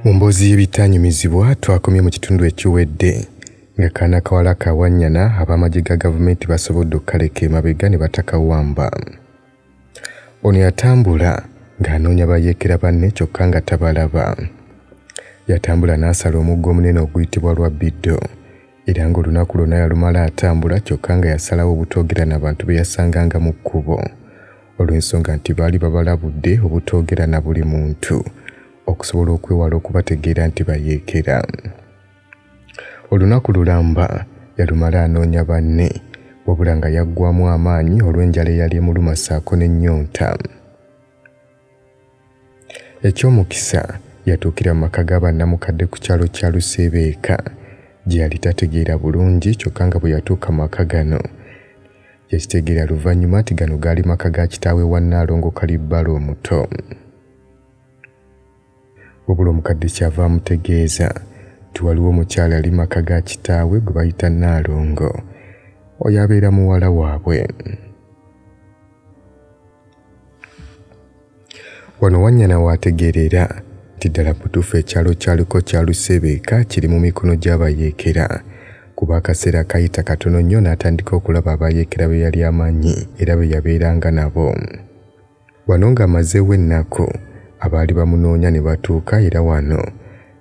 Mu mboozi y'ebitaanyumizibwa twakomye mu kitundu ekiwedde nga kaana kawala ka Wanyana ab'amagye ga gavumenti basobodde okukaleka emabega ne batakawamba. Ono yatambula ng'anoonya bayeekera banne kyokka nga tabalaba. Yatambula n'asala omuggo omunene oguyitibwa lwa biddo era ng'olunaku lwonna yalumala atambula kyokka nga yasalawo obutoogera n'abantu be yasanganga mu kkubo olw'ensonga nti baali babalabudde obutoogera na buli muntu okusobola okwewala okubategeera nti bayeekera. Olunaku lulamba yalumala anoonya banne wabula nga yaggwamu amaanyi olw'enjala eyali emuluma ssaako n'ennyonta. Eky'omukisa yatuukira mu maka ga bannamukadde ku kyalo kya Lusebeeka gye yali tategeera bulungi kyokka nga bwe yatuuka mu maka gano yakitegeera luvannyuma nti gano gaali maka ga kitaawe wa Nnaalongo Kalibbala omuto. Wabula omukadde kyava amutegeeza nti waliwo omukyala ali maka ga kitaawe gwe bayita Nnaalongo, oyo abeera muwala waabwe. Wano Wanyana waategeerera nti ddala butuufu ekyalo kyaliko kya Lusebeeka kiri mu mikono gy'abayeekera kuba akaseera kayita katono nnyo n'atandika okulaba abayeekera be yali amanyi era be yabeeranga nabo. Wano ng'amazeewo ennaku abaali bamunoonya ne batuuka era wano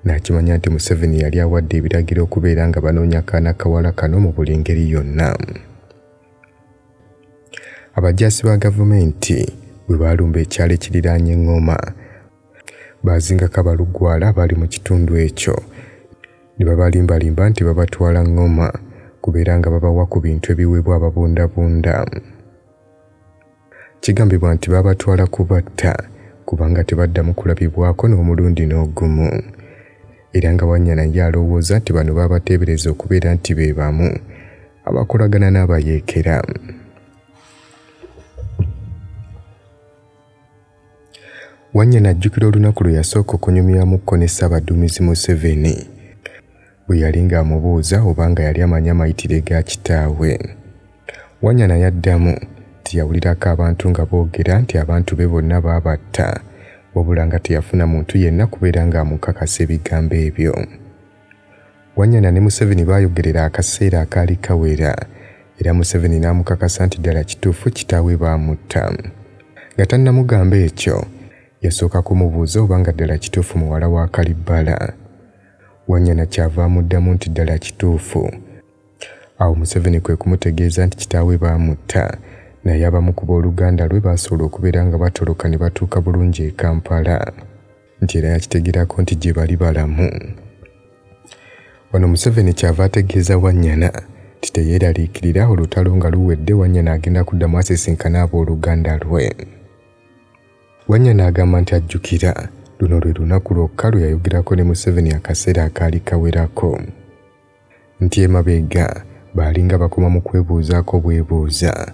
n'akimanya nti Museveni yali awadde ebiragiro okubeera nga banoonya kaana kawala kano mu buli ngeri yonna. Abajaasi ba gavumenti bwe baalumba ekyalo ekiriraanye Ngoma baazingako abalugwala abaali mu kitundu ekyo ne babalimbalimba nti babatwala Ngoma kubeera nga babawa ku bintu ebiweebwa ababundabunda. Kigambibwa nti babatwala kubatta kubanga tebaddamu kulabibwako n'omulundi n'ogumu era nga Wanyana ye alowooza nti bano babateebereza okubeera nti be bamu abakolagana n'abayeekera. Wanyana ajjukira olunaku lwe yasooka okunyumyamukko ne Ssaabaduumizi Museveni bwe yali ng'amubuuza oba nga yali amanyi amayitire ga kitaawe. Wanyana yaddamu nti yawulirako abantu nga boogera nti abantu be bonna baabatta wabula nga teyafuna muntu yenna kubeera ng'amukakasa ebigambo ebyo. Wanyana ne Museveni baayogerera akaseera akaali kawera era Museveni n'amukakasa nti ddala kituufu kitaawe baamutta. Nga tannamugamba ekyo yasooka kumubuuza oba nga ddala kituufu muwala wa Kalibbala. Wanyana kyava amuddamu nti ddala kituufu. Awo Museveni kwe kumutegeeza nti kitaawe baamutta naye abamu ku booluganda lwe baasobola okubeera nga batoloka ne batuuka bulungi e Kampala nti era yakitegerako nti gye bali balamu. Wano Museveni kyava ategeeza Wanyana nti teyeeraliikirira olutalo nga luwedde Wanyana agenda kuddamu asisinkana abooluganda lwe. Wanyana agamba nti ajjukira luno lwe lunaku lwokka lwe yayogerako ne Museveni akaseera akaali kawerako nti emabega baalinga bakoma mu kwebuuzaako bwebuuza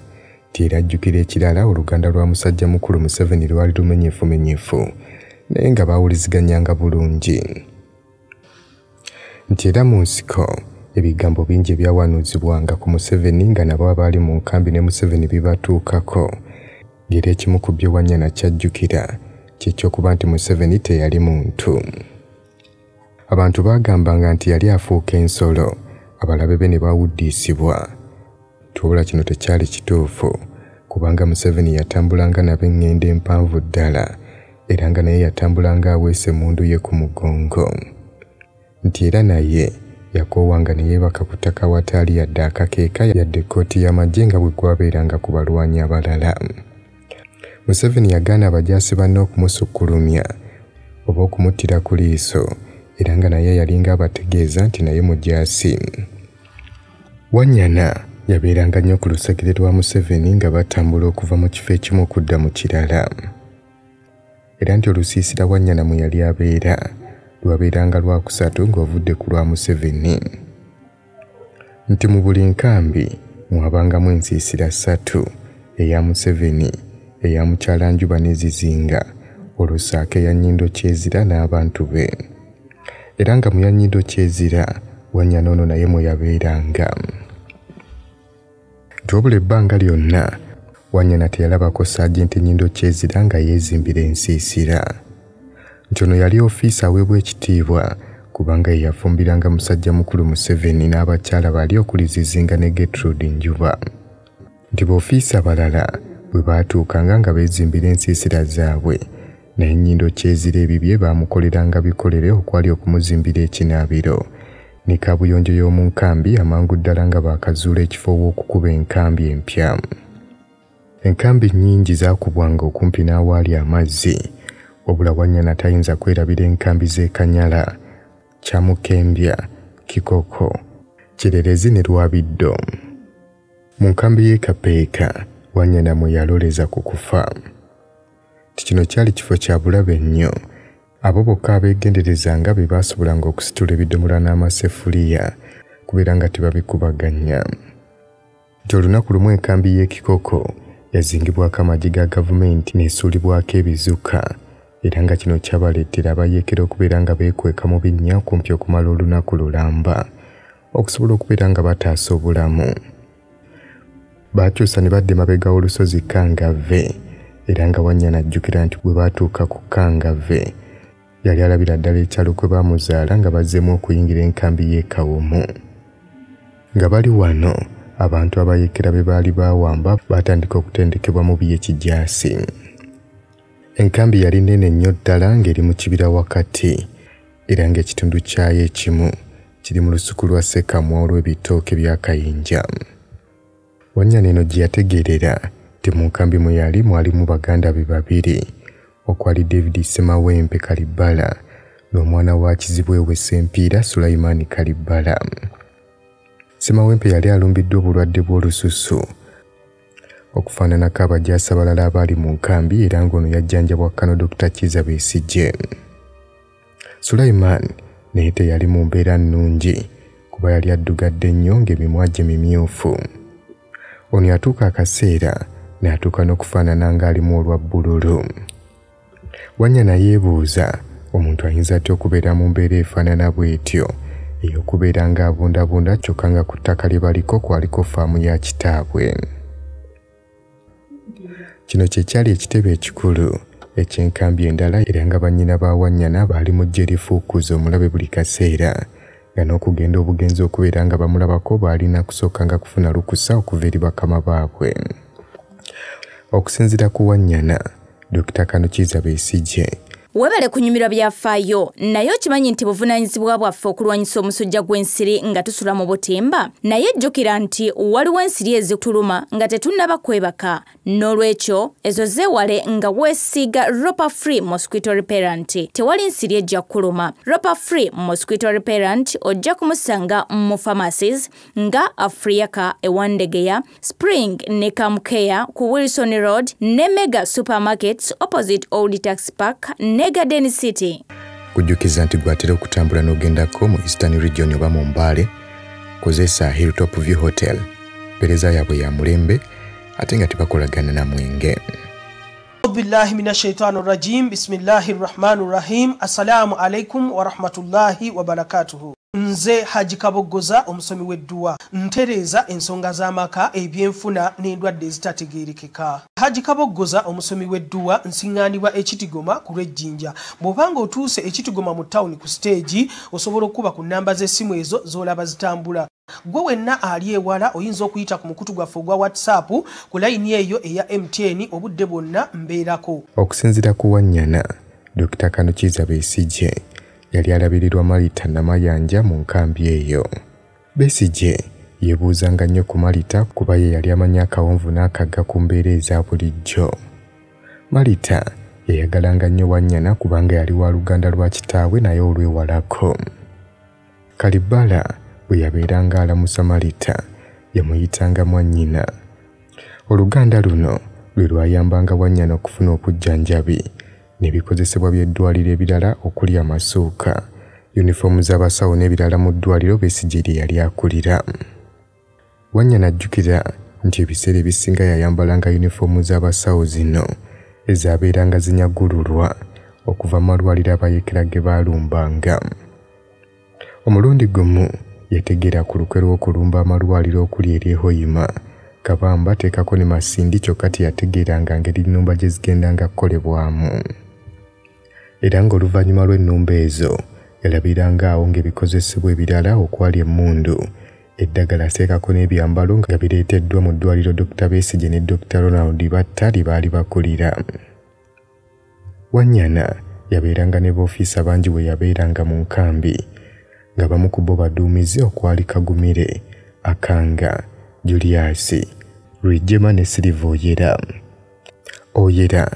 nti era ajjukira ekirala oluganda lwa musajja mukulu Museveni lwali lumenyefumenyefu naye nga baawuliziganyanga bulungi nti era mu nsiko ebigambo bingi ebyawanuuzibwanga ku Museveni nga nabo abaali mu nkambi ne Museveni bibatuukako ng'era ekimu ku byo Wanyana kyajjukira ky'ekyokuba nti Museveni teyali muntu. Abantu baagambanga nti yali afuuka ensolo abalabe be ne bawuddiisibwa wabula kino tekyali kituufu kubanga Museveni yatambulanga n'ab'eŋŋendo empanvu ddala era nga naye yatambulanga aweese emmundu ye ku mugongo nti era naye yakoowanga ne yeebaka ku ttaka wataali yadde akakeeka yadde ekkooti y'amagye nga bwe gwabeeranga ku balwanyi abalala. Museveni yagaana abajaasi banne okumusukkulumya oba okumuttira ku liiso era nga naye yalinga abategeeza nti naye mujaasi. Wanyana yabeeranga nnyo ku lusegere lwa Museveni nga batambula okuva mu kifo ekimu okudda mu kirala era nti olusiisira Wanyana mwe yali abeera lwabeeranga lwakusatu ng'ovudde ku lwa Museveni nti mu buli nkambi mwabangamu ensiisira 3 eya Museveni eya mukyala Njuba n'ezizinga olusaako eya Nnyindo Kyezira n'abantu be era nga mu ya Nnyindo Kyezira Wanyana ono naye mwe yabeeranga. Wabula ebbanga lyonna Wanyana teyalabako Saagenti Nnyindo Kyezira nga yeezimbira ensiisira nti ono yali ofiisa aweebwa ekitiibwa kubanga ye yafumbiranga musajja mukulu Museveni n'abakyala bali okuli Zizinga ne Gertrude Njuba. Nti b'ofiisa abalala bwe baatuukanga nga beezimbira ensiisira zaabwe naye ennyindo kyezira ebibye baamukoleranga bikolere okwali okumuzimbira ekinaabiro ne kaabuyonjo y'omu nkambi amangu ddala nga baakazuula ekifo w'okukuba enkambi empya. Enkambi nnyingi zaakubwanga okumpi n'awaali amazzi wabula Wanyana tayinza kwerabira enkambi z'e Kanyala, Kyamukembya, Kikoko, Kirerezi ne Lwabiddo. Mu nkambi y'e Kapeeka Wanyana mwe yaloleza ku kufa. Kino kyali kifo kya bulabe nnyo. Abo bokka abeegenderezanga be baasobolanga okusitula ebidomola n'amasefuliya kubeera nga tebabikubaganya. Nti olunaku lumu enkambi y'e Kikoko yazingibwako amagi ga gavumenti n'esuulibwako ebizuka era nga kino kyabaleetera abayeekera okubeera nga beekweka mu binnya kumpi okumala olunaku lulamba okusobola okubeera nga bataasa obulamu. Baakyusa ne badda emabega w'olusozi Kangave era nga Wanyana ajjukira nti bwe baatuuka ku Kangave yali alabira ddala ekyalo kwe baamuzaala nga bazzeemu okuyingira enkambi y'e Kawomo. Nga bali wano abantu abayeekera be baali baawamba baatandika okutendekebwa mu by'ekijaasi. Enkambi yali nnene nnyo ddala ng'eri mu kibira wakati era ng'ekitundu kyayo ekimu kiri mu lusuku lwa Sekamwa olw'ebitooke bya Kayinja. Wanyana eno gye yategeerera nti mu nkambi mwe yali mwalimu baganda be babiri okwali David Semawempe Kalibala n'omwana wa Kizibwewe Sempiira Sulaiman Kalibala. Semawempe yali alumbiddwa obulwadde bw'olususu okufaananako abajaasi abalala abaali mu nkambi era ng'ono yajjanjabwa Kano Dr. Kiza Besigye. Sulaiman naye teyali mu mbeera nnungi kuba yali addugadde nnyo ng'emimwa gye mimyufu. Ono yatuuka akaseera n'atuuka n'okufaanana ng'alimu olwa bbululu. Wanyana yeebuuza omuntu ayinza atya okubeera mu mbeera efaanana bw'etyo ey'okubeera ng'abundabunda kyokka nga ku ttaka lye baliko kwaliko faamu ya kitaabwe. Kino kye kyali ekitebe ekikulu eky'enkambi endala era nga bannyina ba Wanyana baali mu ggye lifuukuza omulabe buli kaseera nga n'okugenda obugenzi okubeera nga bamulabako baalina kusookanga kufuna lukusa okuva eri bakama baabwe. Okusinziira ku Wanyana, Dr. Kano Kiza Besigye webale kunyumirwa byafaayo naye okimanyi nti buvunaanyizibwa bwaffe okulwanyisa omusujja gw'ensiri nga tusula mu butimba naye jjukira nti waliwo ensiri ezituluma nga tetunnaba kwebaka n'olwekyo ezo zeewale nga weesiiga Ropa Free Mosquito Repellent. Tewali nsiri ejja kuluma. Ropa Free Mosquito Repellent ojja kumusanga mu pharmacies nga Africa ewandegeya, Spring ne Kamukea ku Wilson Road ne Mega Supermarkets opposite Old Tax Park ne Garden City. Kujjukiza nti gwatera okutambula n'ogendako mu Eastern Region oba mu Mbale kozesa Hilltop View Hotel. Pereza yaabwe ya mulembe ate nga tebakolagana na mwenge. Billahi minash shaitani rajim. Bismillahir rahmanir rahim. Assalamu alaikum wa rahmatullahi wa barakatuhu. Nze Haji Kaboggoza omusomi w'edduwa ntereza ensonga z'amaka ebyenfuna n'endwadde ezitategeerekeka. Haji Kaboggoza omusomi w'edduwa nsiŋŋaanibwa ekitigoma ku lw'ejjinja. Bw'obanga otuuse ekitigoma mu ttawuni ku siteegi osobola okuba ku nnamba z'essimu ezo z'olaba zitambula. Gwe wenna ali ewala oyinza okuyita ku mukutu gwaffe ogwa WhatsApp ku layini eyo eya MTN obudde bwonna mbeerako. Okusinziira ku Wanyana, Dr. Kano Kiza Besigye yali alabirirwa Malita Namayanja mu nkambi eyo. Besigye yeebuuzanga nnyo ku Malita kuba ye yali amanya akawonvu n'akagga ku mbeera eza bulijjo. Malita yayagalanga nnyo Wanyana kubanga yali wa luganda lwa kitaawe naye olwewalako. Kalibala bwe yabeeranga alamusa Malita yamuyitanga mwannyina. Oluganda luno lwe lwayambanga Wanyana okufuna obujjanjabi n'ebikozesebwa by'eddwaliro ebirala okuli amasuuka, yunifoomu z'abasawo n'ebirala mu ddwaliro Besigye lye yali akulira. Wanyana ajjukira nti ebiseera ebisinga yayambalanga yunifoomu z'abasawo zino ezaabeeranga zinyagululwa okuva mu malwaliro abayeekera ge baalumbanga. Omulundi gumu yategeera ku lukwe lw'okulumba amalwaliro okuli eri Hoima, Kabamba teekako ne Masindi kyokka teyategeeranga ngeri nnumba gye zigendanga kukolebwamu. era ng'oluvannyuma lw'ennumba ezo yalabiranga awo ng'ebikozesebwa ebirala okwali emmundu, eddagala seekako n'ebyambalo nga bireeteddwa mu ddwaliro Dr. Besigye ne Dr. Ronald Batta lye baali bakulira. Wanyana yabeeranga ne b'ofiisa bangi bwe yabeeranga mu nkambi, nga bamu ku bo baduumizi okwali Kagumire, Akanga, Julius, Rwigema ne Silver Oyera. Oyera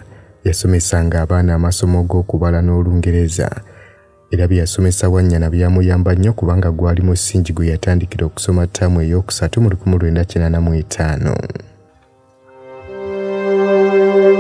yasomesanga abaana amasomo g'okubala n'Olungereza, era bye yasomesa Wanyana byamuyamba nnyo kubanga gwali musingi gwe yatandikira okusoma ttaamu ey'okusatu mu 1985.